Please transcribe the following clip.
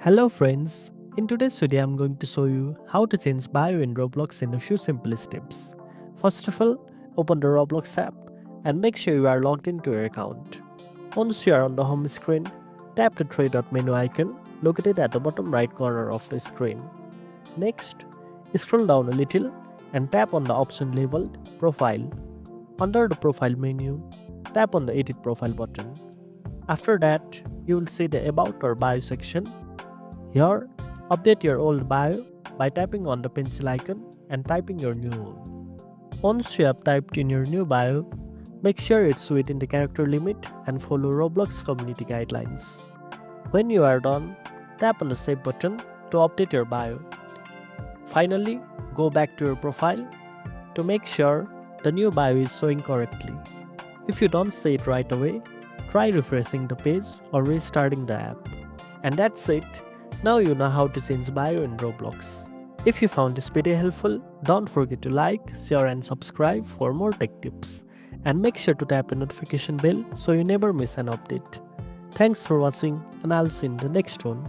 Hello friends, in today's video I'm going to show you how to change bio in Roblox in a few simple steps. First of all, open the Roblox app and make sure you are logged into your account. Once you are on the home screen, tap the three dot menu icon located at the bottom right corner of the screen. Next, scroll down a little and tap on the option labeled Profile. Under the Profile menu, tap on the Edit Profile button. After that, you will see the About or Bio section. Here, update your old bio by tapping on the pencil icon and typing your new one. Once you have typed in your new bio, make sure it's within the character limit and follow Roblox community guidelines. When you are done, tap on the Save button to update your bio. Finally, go back to your profile to make sure the new bio is showing correctly. If you don't see it right away, try refreshing the page or restarting the app. And that's it. Now you know how to change bio in Roblox. If you found this video helpful, don't forget to like, share and subscribe for more tech tips. And make sure to tap the notification bell so you never miss an update. Thanks for watching and I'll see you in the next one.